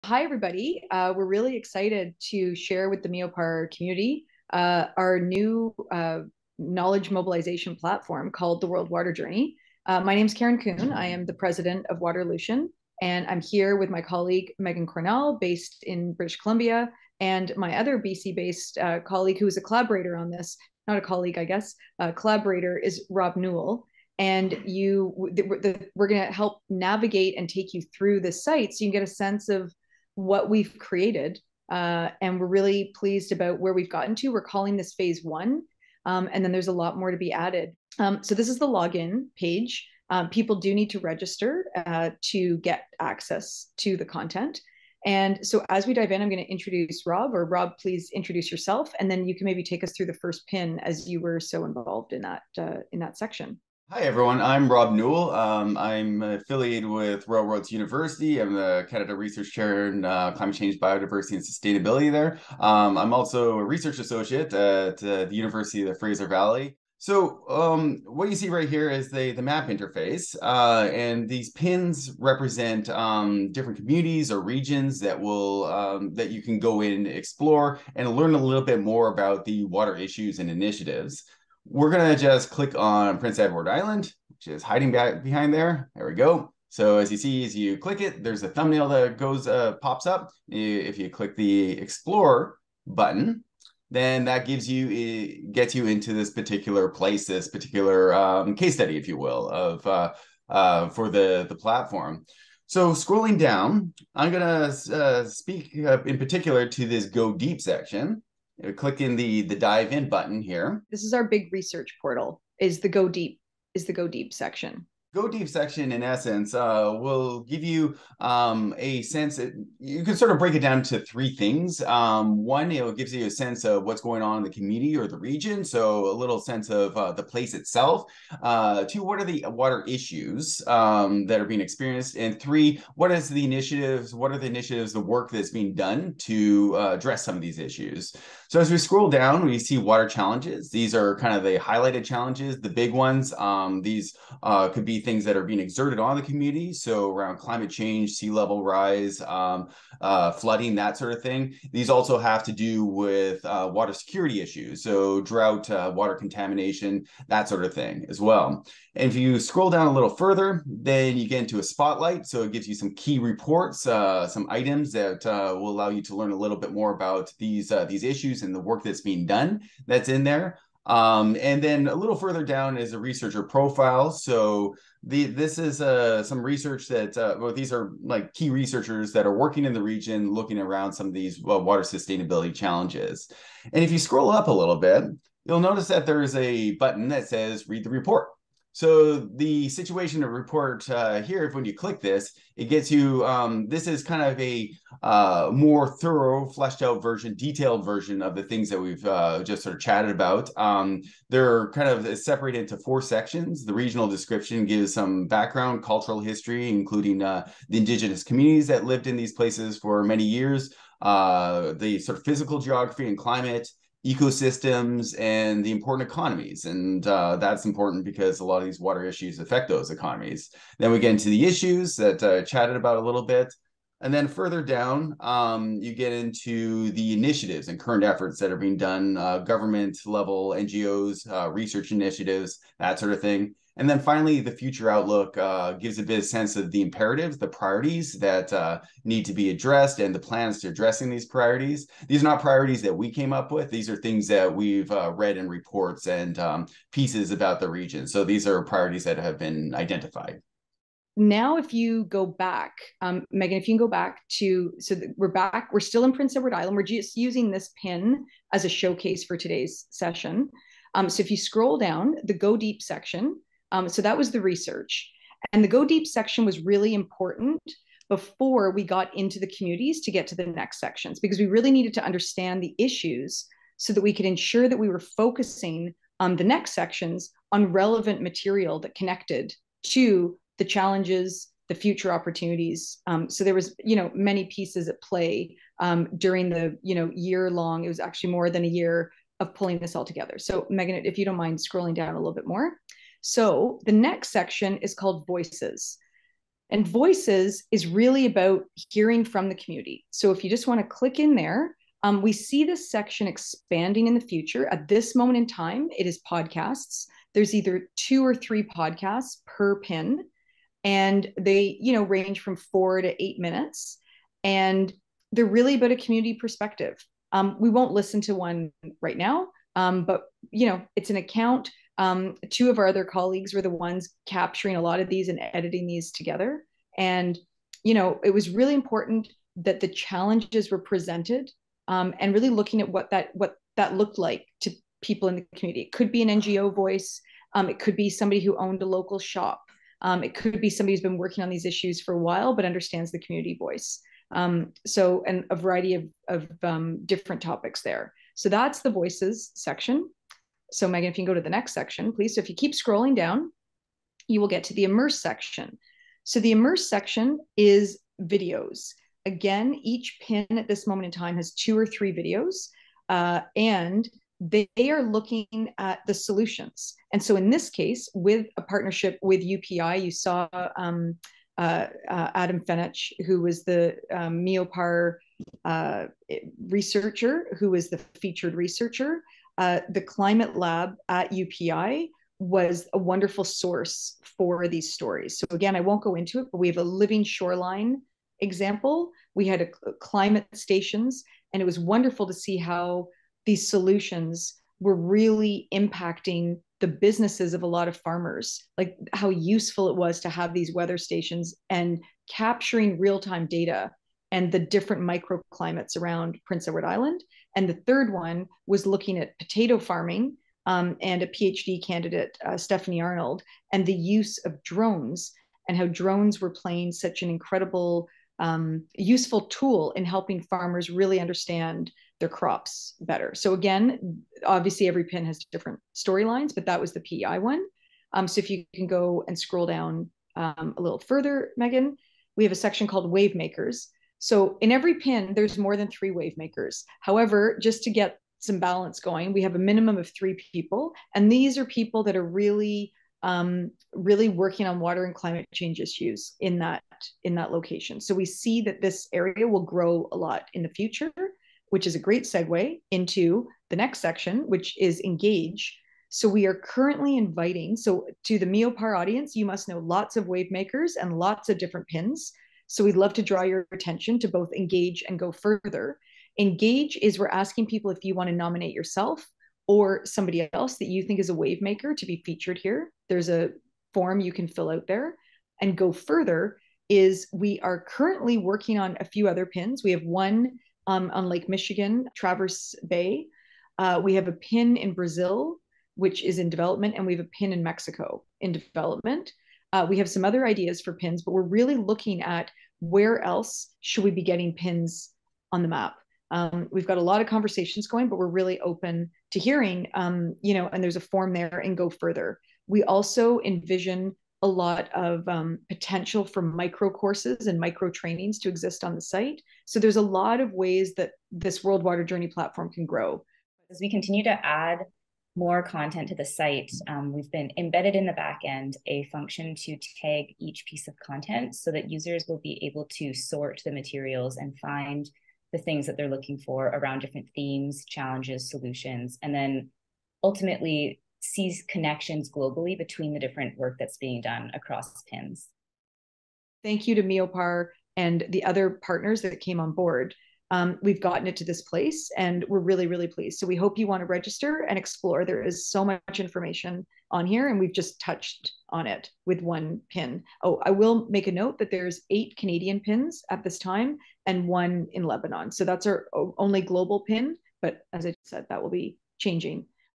Hi, everybody. We're really excited to share with the Meopar community our new knowledge mobilization platform called the World Water Journey. My name is Karen Kuhn. I am the president of Waterlution, and I'm here with my colleague Megan Cornell, based in British Columbia, and my other BC-based colleague who is a collaborator on this, not a colleague, I guess, collaborator is Rob Newell. And we're going to help navigate and take you through the site so you can get a sense of what we've created. And we're really pleased about where we've gotten to. We're calling this phase one. And then there's a lot more to be added. So this is the login page. People do need to register to get access to the content. And so as we dive in, I'm going to introduce Rob, or Rob, please introduce yourself. And then you can maybe take us through the first pin as you were so involved in that section. Hi everyone, I'm Rob Newell. I'm affiliated with Railroads University. I'm the Canada Research Chair in Climate Change, Biodiversity, and Sustainability there. I'm also a research associate at the University of the Fraser Valley. What you see right here is the map interface, and these pins represent different communities or regions that that you can go in, explore, and learn a little bit more about the water issues and initiatives. We're going to just click on Prince Edward Island, which is hiding back behind there. There we go. So as you see, as you click it, there's a thumbnail that pops up. If you click the Explore button, then that gets you into this particular place, this particular case study, if you will, for the platform. So scrolling down, I'm going to speak in particular to this Go Deep section. Click in the dive in button here. This is our big research portal, is the Go Deep section. Go Deep section, in essence, will give you a sense that you can sort of break it down to three things. One, it gives you a sense of what's going on in the community or the region, so a little sense of the place itself. Two, what are the water issues that are being experienced? And three, what are the initiatives, the work that's being done to address some of these issues? So as we scroll down, we see water challenges. These are kind of the highlighted challenges, the big ones. These could be things that are being exerted on the community, so around climate change, sea level rise, flooding, that sort of thing. These also have to do with water security issues, so drought, water contamination, that sort of thing as well. And if you scroll down a little further, then you get into a spotlight, so it gives you some key reports, some items that will allow you to learn a little bit more about these issues and the work that's being done that's in there. And then a little further down is a researcher profile. So this is some research that, these are like key researchers that are working in the region, looking around some of these water sustainability challenges. And if you scroll up a little bit, you'll notice that there's a button that says read the report. So the situation to report here, when you click this, it gets you, this is kind of a more thorough, fleshed out version, detailed version of the things that we've just sort of chatted about. They're kind of separated into four sections. The regional description gives some background, cultural history, including the indigenous communities that lived in these places for many years, the sort of physical geography and climate, ecosystems, and the important economies. And that's important because a lot of these water issues affect those economies. Then we get into the issues that chatted about a little bit. And then further down, you get into the initiatives and current efforts that are being done, government level, NGOs, research initiatives, that sort of thing. And then finally, the future outlook gives a bit of sense of the imperatives, the priorities that need to be addressed, and the plans to addressing these priorities. These are not priorities that we came up with. These are things that we've read in reports and pieces about the region. So these are priorities that have been identified. Now, if you go back, Megan, if you can go back we're back, we're still in Prince Edward Island. We're just using this pin as a showcase for today's session. So if you scroll down the Go Deep section, so that was the research. And the Go Deep section was really important before we got into the communities to get to the next sections, because we really needed to understand the issues so that we could ensure that we were focusing on the next sections on relevant material that connected to the challenges, the future opportunities. So there was, many pieces at play during the, year long. It was actually more than a year of pulling this all together. So Megan, if you don't mind scrolling down a little bit more. So the next section is called Voices. And voices is really about hearing from the community. So if you just want to click in there, we see this section expanding in the future. At this moment in time, it is podcasts. There's either 2 or 3 podcasts per pin, and they, range from 4 to 8 minutes. And they're really about a community perspective. We won't listen to one right now, but it's an account. 2 of our other colleagues were the ones capturing a lot of these and editing these together. And it was really important that the challenges were presented, and really looking at what that looked like to people in the community. It could be an NGO voice. It could be somebody who owned a local shop. It could be somebody who's been working on these issues for a while but understands the community voice. And a variety of different topics there. So that's the voices section. So Megan, if you can go to the next section, please. So if you keep scrolling down, you will get to the immerse section. So the immerse section is videos. Again, each pin at this moment in time has 2 or 3 videos, and they are looking at the solutions. And so in this case, with a partnership with UPI, you saw Adam Fenech, who was the Meopar researcher, who was the featured researcher. The Climate Lab at UPI was a wonderful source for these stories. So again, I won't go into it, but we have a living shoreline example. We had climate stations, and it was wonderful to see how these solutions were really impacting the businesses of a lot of farmers, like how useful it was to have these weather stations and capturing real-time data and the different microclimates around Prince Edward Island. And the third one was looking at potato farming, and a PhD candidate, Stephanie Arnold, and the use of drones, and how drones were playing such an incredible, useful tool in helping farmers really understand their crops better. So again, obviously every pin has different storylines, but that was the PEI one. So if you can go and scroll down a little further, Megan, we have a section called Wave Makers. So in every pin, there's more than 3 wave makers. However, just to get some balance going, we have a minimum of 3 people. And these are people that are really, really working on water and climate change issues in that location. So we see that this area will grow a lot in the future, which is a great segue into the next section, which is engage. So we are currently inviting, so to the Meopar audience, you must know lots of wave makers and lots of different pins. So we'd love to draw your attention to both engage and go further. Engage is we're asking people if you want to nominate yourself or somebody else that you think is a wave maker to be featured here. There's a form you can fill out there. And go further is we are currently working on a few other pins. We have one on Lake Michigan, Traverse Bay. We have a pin in Brazil, which is in development, and we have a pin in Mexico in development. We have some other ideas for pins, but we're really looking at where else should we be getting pins on the map. We've got a lot of conversations going, but we're really open to hearing, and there's a form there, and go further. We also envision a lot of potential for micro courses and micro trainings to exist on the site. So there's a lot of ways that this World Water Journey platform can grow. As we continue to add more content to the site, we've been embedded in the back end a function to tag each piece of content so that users will be able to sort the materials and find the things that they're looking for around different themes, challenges, solutions, and then ultimately sees connections globally between the different work that's being done across pins. Thank you to Meopar and the other partners that came on board. We've gotten it to this place, and we're really, really pleased. So we hope you want to register and explore. There is so much information on here, and we've just touched on it with one pin. Oh, I will make a note that there's 8 Canadian pins at this time and 1 in Lebanon. So that's our only global pin, but as I said, that will be changing